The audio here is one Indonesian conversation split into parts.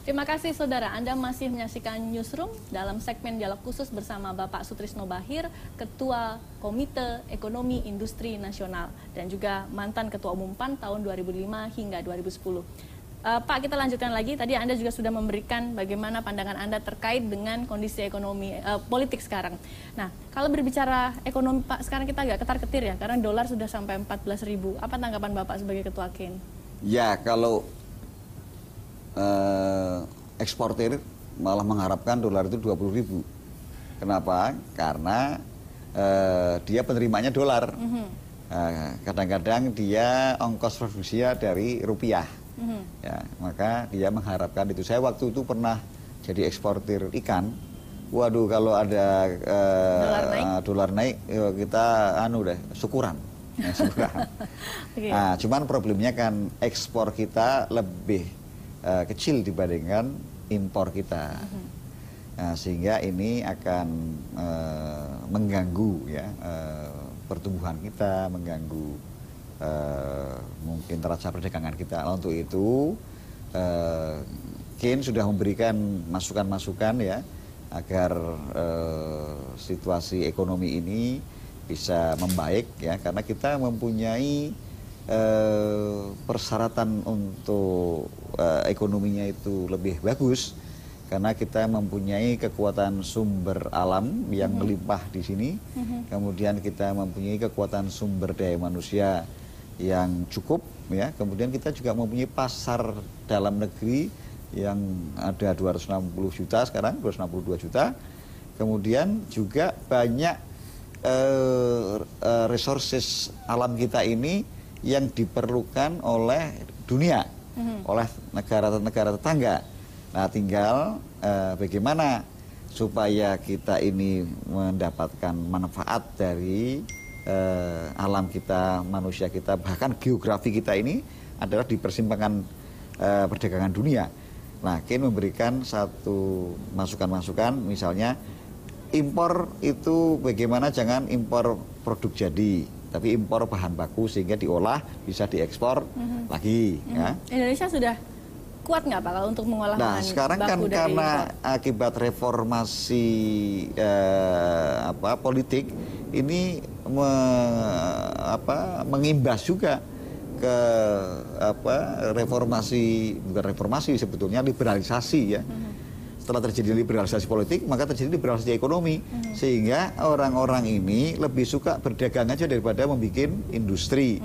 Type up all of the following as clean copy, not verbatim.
Terima kasih saudara, Anda masih menyaksikan Newsroom dalam segmen dialog khusus bersama Bapak Sutrisno Bahir, Ketua Komite Ekonomi Industri Nasional dan juga mantan Ketua Umum PAN tahun 2005 hingga 2010. Pak, kita lanjutkan lagi. Tadi Anda juga sudah memberikan bagaimana pandangan Anda terkait dengan kondisi ekonomi politik sekarang. Nah, kalau berbicara ekonomi Pak, sekarang kita agak ketar-ketir ya, karena dolar sudah sampai 14.000. Apa tanggapan Bapak sebagai Ketua KIN? Ya, kalau eksportir malah mengharapkan dolar itu 20.000. Kenapa? Karena dia penerimanya dolar. Kadang-kadang dia ongkos produksinya dari rupiah. Ya, maka dia mengharapkan itu. Saya waktu itu pernah jadi eksportir ikan. Waduh, kalau ada dolar naik, kita syukuran. Ya, syukuran. Okay. Nah, cuman problemnya kan ekspor kita lebih kecil dibandingkan impor kita. Nah, sehingga ini akan mengganggu ya pertumbuhan kita, mengganggu mungkin neraca perdagangan kita. Untuk itu KIN sudah memberikan masukan-masukan ya agar situasi ekonomi ini bisa membaik ya, karena kita mempunyai persyaratan untuk ekonominya itu lebih bagus karena kita mempunyai kekuatan sumber alam yang melimpah di sini, kemudian kita mempunyai kekuatan sumber daya manusia yang cukup ya, kemudian kita juga mempunyai pasar dalam negeri yang ada 260 juta sekarang, 262 juta, kemudian juga banyak resources alam kita ini yang diperlukan oleh dunia, oleh negara-negara tetangga. Nah, tinggal bagaimana supaya kita ini mendapatkan manfaat dari alam kita, manusia kita, bahkan geografi kita ini adalah di persimpangan perdagangan dunia. Nah, KIN memberikan satu masukan-masukan, misalnya impor itu bagaimana jangan impor produk jadi, tapi impor bahan baku sehingga diolah bisa diekspor lagi. Ya. Indonesia sudah kuat nggak Pak kalau untuk mengolah bahan baku? Nah, sekarang kan karena akibat reformasi politik ini mengimbas juga ke bukan reformasi sebetulnya, liberalisasi ya. Setelah terjadi liberalisasi politik, maka terjadi liberalisasi ekonomi, sehingga orang-orang ini lebih suka berdagang aja daripada membuat industri,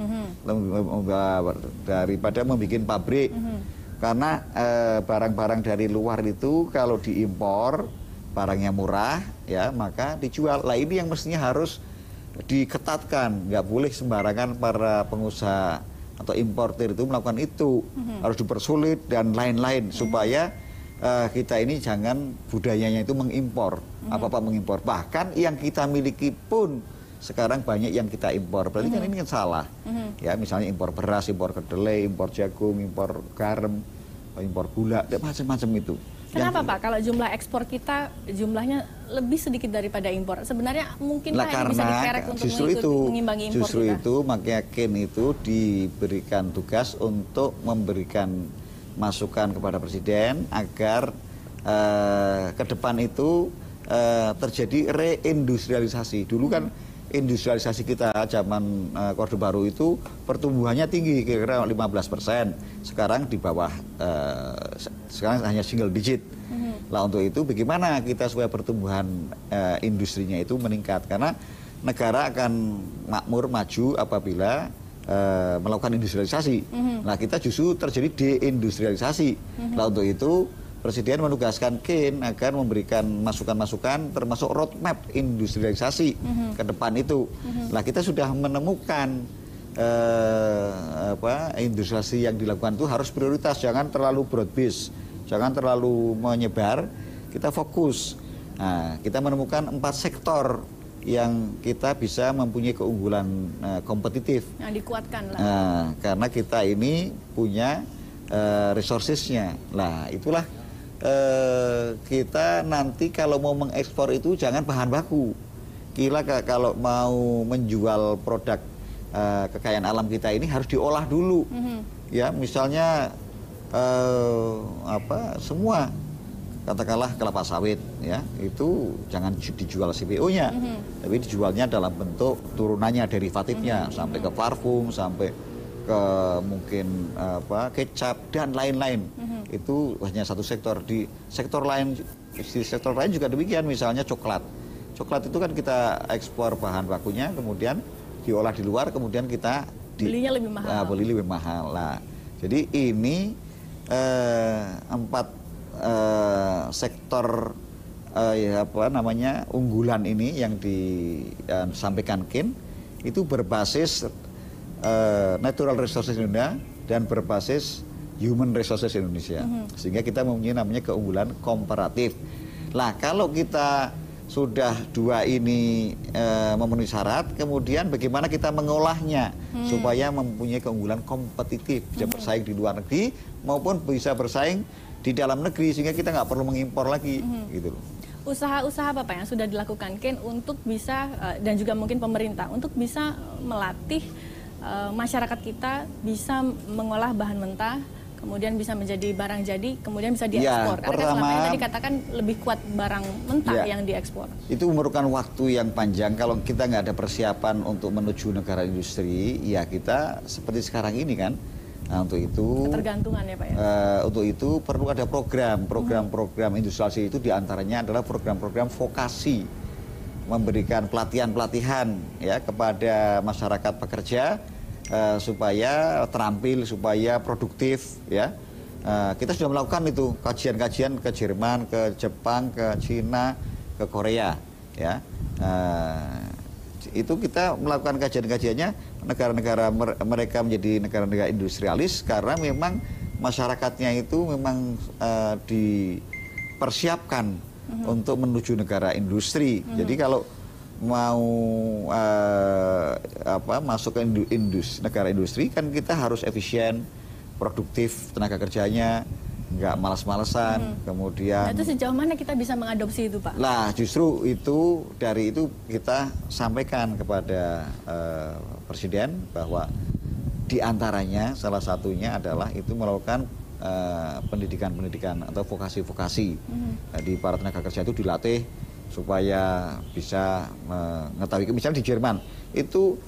daripada membuat pabrik. Karena barang-barang dari luar itu kalau diimpor barangnya murah ya, maka dijual. Lah ini yang mestinya harus diketatkan, nggak boleh sembarangan para pengusaha atau importir itu melakukan itu, harus dipersulit dan lain-lain supaya kita ini jangan budayanya itu mengimpor, apa-apa mengimpor. Bahkan yang kita miliki pun sekarang banyak yang kita impor. Berarti kan ini kan salah. Ya, misalnya impor beras, impor kedelai, impor jagung, impor garam, impor gula, macam-macam itu. Kenapa Pak? Kalau jumlah ekspor kita jumlahnya lebih sedikit daripada impor. Sebenarnya mungkin ini bisa dikerek untuk mengimbangi impor justru kita. Justru itu makanya KIN itu diberikan tugas untuk memberikan masukan kepada Presiden agar ke depan itu terjadi reindustrialisasi. Dulu kan industrialisasi kita zaman Orde Baru itu pertumbuhannya tinggi, kira-kira 15%. Sekarang di bawah, sekarang hanya single digit. Lah untuk itu bagaimana kita supaya pertumbuhan industrinya itu meningkat? Karena negara akan makmur maju apabila melakukan industrialisasi. Nah, kita justru terjadi deindustrialisasi. Nah, untuk itu Presiden menugaskan KIN agar memberikan masukan-masukan termasuk roadmap industrialisasi ke depan itu. Nah, kita sudah menemukan industrialisasi yang dilakukan itu harus prioritas, jangan terlalu broad base, jangan terlalu menyebar, kita fokus. Nah, kita menemukan 4 sektor yang kita bisa mempunyai keunggulan kompetitif. Yang dikuatkan lah. Karena kita ini punya resourcesnya. Nah, itulah kita nanti kalau mau mengekspor itu jangan bahan baku. Kalau mau menjual produk kekayaan alam kita ini harus diolah dulu. Ya, misalnya semua katakanlah kelapa sawit ya itu jangan dijual CPO-nya, tapi dijualnya dalam bentuk turunannya, derivatifnya, sampai ke parfum, sampai ke mungkin kecap dan lain-lain. Itu hanya satu sektor. Di sektor lain juga demikian, misalnya coklat. Coklat itu kan kita ekspor bahan bakunya, kemudian diolah di luar, kemudian kita belinya lebih mahal. Beli lebih mahal. Nah, jadi ini 4 sektor unggulan ini yang disampaikan Ken itu berbasis natural resources Indonesia dan berbasis human resources Indonesia, sehingga kita mempunyai namanya keunggulan komparatif. Nah, kalau kita sudah dua ini memenuhi syarat, kemudian bagaimana kita mengolahnya supaya mempunyai keunggulan kompetitif, bisa bersaing di luar negeri maupun bisa bersaing di dalam negeri, sehingga kita nggak perlu mengimpor lagi, gitu loh. Usaha-usaha apa Pak yang sudah dilakukan Ken untuk bisa dan juga mungkin pemerintah untuk bisa melatih masyarakat kita bisa mengolah bahan mentah, kemudian bisa menjadi barang jadi, kemudian bisa diekspor. Ya, karena selama ini tadi katakan lebih kuat barang mentah yang diekspor. Itu memerlukan waktu yang panjang. Kalau kita nggak ada persiapan untuk menuju negara industri, ya kita seperti sekarang ini kan. Nah, untuk itu ketergantungan ya Pak ya. Untuk itu perlu ada program industrialisasi itu diantaranya adalah program-program vokasi, memberikan pelatihan-pelatihan ya kepada masyarakat pekerja supaya terampil, supaya produktif ya. Kita sudah melakukan itu kajian-kajian ke Jerman, ke Jepang, ke Cina, ke Korea ya. Itu kita melakukan kajian-kajiannya, negara-negara mereka menjadi negara-negara industrialis karena memang masyarakatnya itu memang dipersiapkan untuk menuju negara industri. Jadi kalau mau masuk ke negara industri kan kita harus efisien, produktif tenaga kerjanya, nggak malas-malesan, kemudian. Nah, itu sejauh mana kita bisa mengadopsi itu Pak? Lah justru itu dari itu kita sampaikan kepada Presiden bahwa diantaranya salah satunya adalah itu melakukan pendidikan-pendidikan atau vokasi-vokasi. Jadi para tenaga kerja itu dilatih supaya bisa mengetahui. Misalnya di Jerman itu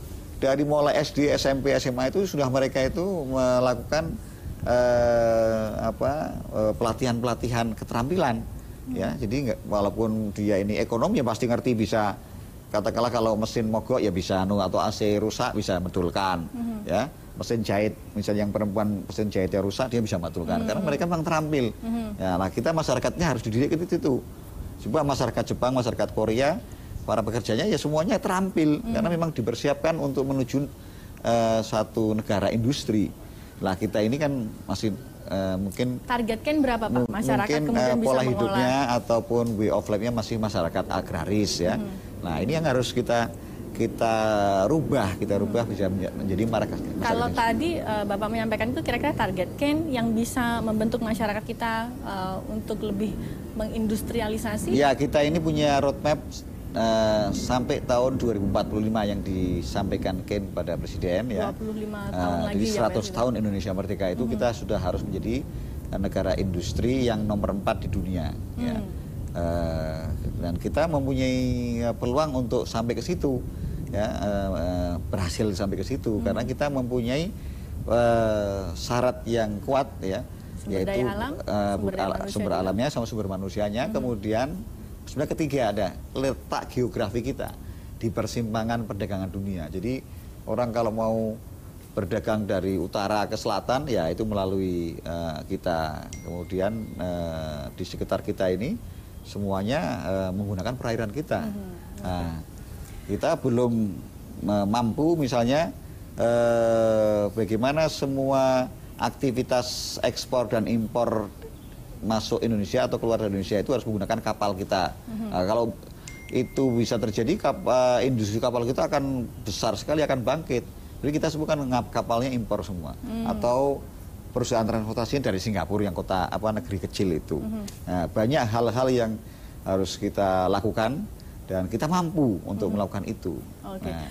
dari mulai SD, SMP, SMA itu sudah mereka itu melakukan pelatihan-pelatihan keterampilan ya. Jadi walaupun dia ini ekonom ya pasti ngerti, bisa katakanlah kalau mesin mogok ya bisa atau AC rusak bisa betulkan ya. Mesin jahit misalnya yang perempuan mesin jahitnya rusak dia bisa betulkan karena mereka memang terampil. Ya, nah kita masyarakatnya harus dididik itu. Coba masyarakat Jepang, masyarakat Korea, para pekerjanya ya semuanya terampil karena memang dipersiapkan untuk menuju satu negara industri. Lah kita ini kan masih mungkin targetkan berapa Pak masyarakat mungkin kemudian bisa pola mengolah hidupnya ataupun way of life-nya masih masyarakat agraris ya. Nah ini yang harus kita rubah bisa menjadi masyarakat. Kalau tadi Bapak menyampaikan itu kira-kira targetkan yang bisa membentuk masyarakat kita untuk lebih mengindustrialisasi. Ya kita ini punya roadmap sampai tahun 2045 yang disampaikan Ken pada Presiden ya. 25 tahun lagi jadi 100 ya, tahun Indonesia Merdeka itu kita sudah harus menjadi negara industri yang nomor 4 di dunia ya. Dan kita mempunyai peluang untuk sampai ke situ ya, berhasil sampai ke situ karena kita mempunyai syarat yang kuat ya, yaitu sumber alamnya sama sumber manusianya. Kemudian sebenarnya ketiga ada letak geografi kita di persimpangan perdagangan dunia. Jadi orang kalau mau berdagang dari utara ke selatan ya itu melalui kita. Kemudian di sekitar kita ini semuanya menggunakan perairan kita. Nah, kita belum mampu misalnya bagaimana semua aktivitas ekspor dan impor masuk Indonesia atau keluar dari Indonesia itu harus menggunakan kapal kita. Nah, kalau itu bisa terjadi, industri kapal kita akan besar sekali, akan bangkit. Jadi kita semua kan kapalnya impor semua, atau perusahaan transportasi dari Singapura yang kota negeri kecil itu. Nah, banyak hal-hal yang harus kita lakukan dan kita mampu untuk melakukan itu. Oke. Nah,